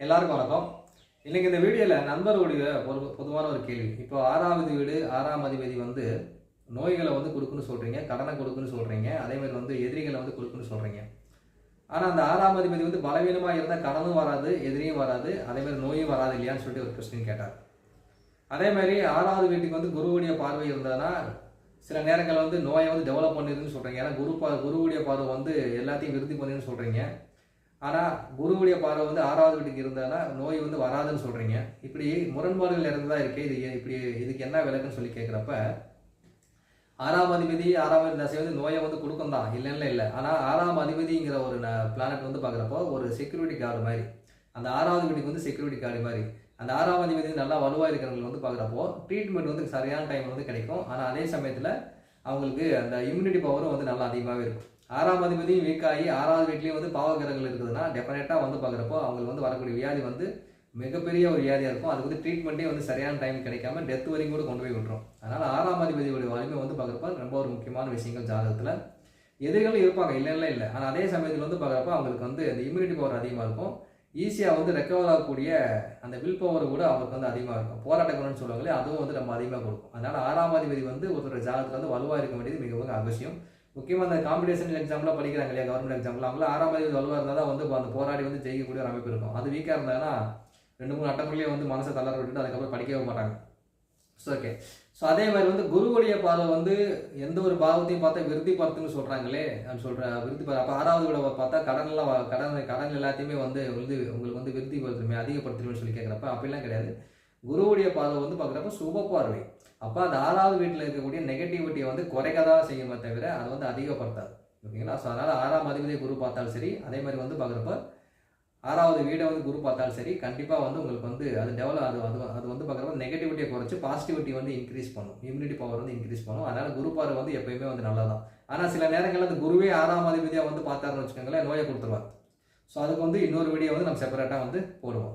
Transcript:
எல்லாருக்கும் வணக்கம். இன்னைக்கு இந்த வீடியோவில் நண்பர்களுடைய ஒரு பொதுவான ஒரு கேள்வி. இப்போ 6வது வீடு 6ஆம் அதிபதி வந்து நோய்களை வந்து கொடுக்குன்னு சொல்கிறீங்க, கடனை கொடுக்குன்னு சொல்கிறீங்க, அதேமாதிரி வந்து எதிரிகளை வந்து கொடுக்குன்னு சொல்கிறீங்க. ஆனால் அந்த 6ஆம் அதிபதி வந்து பலவீனமாக இருந்தால் கடனும் வராது, எதிரியும் வராது, அதேமாதிரி நோயும் வராது இல்லையான்னு சொல்லிட்டு ஒரு கொஸ்டின் கேட்டார். அதேமாதிரி 6வது வீட்டுக்கு வந்து குருவுடைய பார்வை இருந்ததுன்னா சில நேரங்கள் வந்து நோயை வந்து டெவலப் பண்ணிருதுன்னு சொல்கிறீங்க. ஏன்னா குருவுடைய பார்வை வந்து எல்லாத்தையும் விருத்தி பண்ணிருன்னு சொல்கிறீங்க. ஆனால் குருவுடைய பார்வை வந்து 6வது வீட்டுக்கு இருந்தானா நோய் வந்து வராதுன்னு சொல்கிறீங்க. இப்படி முரண்பாடுகள் இறந்துதான் இருக்கு. இதுக்கு என்ன விளக்குன்னு சொல்லி கேட்குறப்ப 6ஆம் அதிபதி 6ஆம் தசை வந்து நோயை வந்து கொடுக்கும் தான், இல்லை. ஆனால் 6ஆம் அதிபதிங்கிற ஒரு பிளானட் வந்து பார்க்குறப்போ ஒரு செக்யூரிட்டி கார்டு மாதிரி, அந்த 6வது வீட்டுக்கு வந்து செக்யூரிட்டி கார்டு மாதிரி. அந்த 6ஆம் அதிபதி நல்லா வலுவாக இருக்கிறவங்களுக்கு வந்து பார்க்குறப்போ ட்ரீட்மெண்ட் வந்து சரியான டைம் வந்து கிடைக்கும். ஆனால் அதே சமயத்தில் அவங்களுக்கு அந்த இம்யூனிட்டி பவரும் வந்து நல்லா அதிகமாகவே இருக்கும். 6ஆம் அதிபதியும் வீக் ஆகி 6வது வீட்லேயும் வந்து பாவகிரகங்கள் இருக்குதுன்னா டெஃபினட்டாக வந்து பார்க்குறப்போ அவங்களுக்கு வந்து வரக்கூடிய வியாதி வந்து மிகப்பெரிய ஒரு வியாதியாக இருக்கும். அதுக்கு வந்து ட்ரீட்மெண்ட்டே வந்து சரியான டைம் கிடைக்காம டெத் வரைக்கும் கூட கொண்டு போய் விட்டுரும். அதனால் 6ஆம் அதிபதியோடைய வலிமை வந்து பார்க்குறப்ப ரொம்ப ஒரு முக்கியமான விஷயங்கள் ஜாதகத்தில். எதிரிகளும் இருப்பாங்க, இல்லை. ஆனால் அதே சமயத்தில் வந்து பார்க்குறப்ப அவங்களுக்கு வந்து அந்த இம்யூனிட்டி பவர் அதிகமாக இருக்கும். ஈஸியாக வந்து ரெக்கவர் ஆகக்கூடிய அந்த வில் பவர் கூட அவங்களுக்கு வந்து அதிகமாக இருக்கும். போராட்ட குணம்னு சொல்லுவாங்களே, அதுவும் வந்து நம்ம அதிகமாக கொடுக்கும். அதனால் 6ஆம் அதிபதி வந்து ஒருத்தர் ஜாதகத்தில் வந்து வலுவாக இருக்க வேண்டியது மிகவும் அவசியம். முக்கியமாக அந்த காம்படிஷன் எக்ஸாம்லாம் படிக்கிறாங்க இல்லையா, கவர்மெண்ட் எக்ஸாம்லாம், அவங்களாம் 6ஆம் அதிபதி வலுவாக இருந்தால் தான் வந்து அந்த போராடி வந்து ஜெயிக்கக்கூடிய ஒரு அமைப்பு இருக்கும். அது வீக்காக இருந்தாங்கன்னா 2-3 அட்டமுறையிலே வந்து மனசை தளர விட்டுட்டு அதுக்கப்புறம் படிக்கவே மாட்டாங்க. ஓகே. ஸோ அதே மாதிரி வந்து குருவுடைய பார்வை வந்து எந்த ஒரு பாவத்தையும் பார்த்தா விருத்தி பார்த்துன்னு சொல்கிறாங்களே, நான் சொல்கிறேன் விருத்தி பார்த்து. அப்போ 6வது விட பார்த்தா கடன் எல்லாத்தையுமே வந்து உங்களுக்கு வந்து விருத்தி படுத்துருமே, அதிகப்படுத்துருமே சொல்லி கேட்குறப்ப அப்படிலாம் கிடையாது. குருவுடைய பார்வை வந்து பார்க்குறப்ப சுப பார்வை. அப்போ அந்த 6வது வீட்டில் இருக்கக்கூடிய நெகட்டிவிட்டியை வந்து குறைக்க தான் செய்யுமே தவிர அதை வந்து அதிகப்படுத்தாது. ஓகேங்களா? ஸோ அதனால் 6ஆம் அதிபதியை குரு பார்த்தாலும் சரி, அதே மாதிரி வந்து பார்க்குறப்ப 6வது வீடை வந்து குரு பார்த்தாலும் சரி, கண்டிப்பாக வந்து உங்களுக்கு வந்து அது அது வந்து பார்க்குறப்ப நெகட்டிவிட்டியை குறைச்சி பாசிட்டிவிட்டி வந்து இன்க்ரீஸ் பண்ணும், இம்யூனிட்டி பவர் வந்து இன்க்ரீஸ் பண்ணும். அதனால் குரு பார்வை வந்து எப்பயுமே வந்து நல்லா தான். ஆனால் சில நேரங்களில் அந்த குருவே 6ஆம் அதிபதியாக வந்து பார்த்தாருன்னு வச்சுக்கோங்களேன், நோயை கொடுத்துருவார். ஸோ அதுக்கு வந்து இன்னொரு வீடியோ வந்து நம்ம செப்பரேட்டாக வந்து போடுவோம்.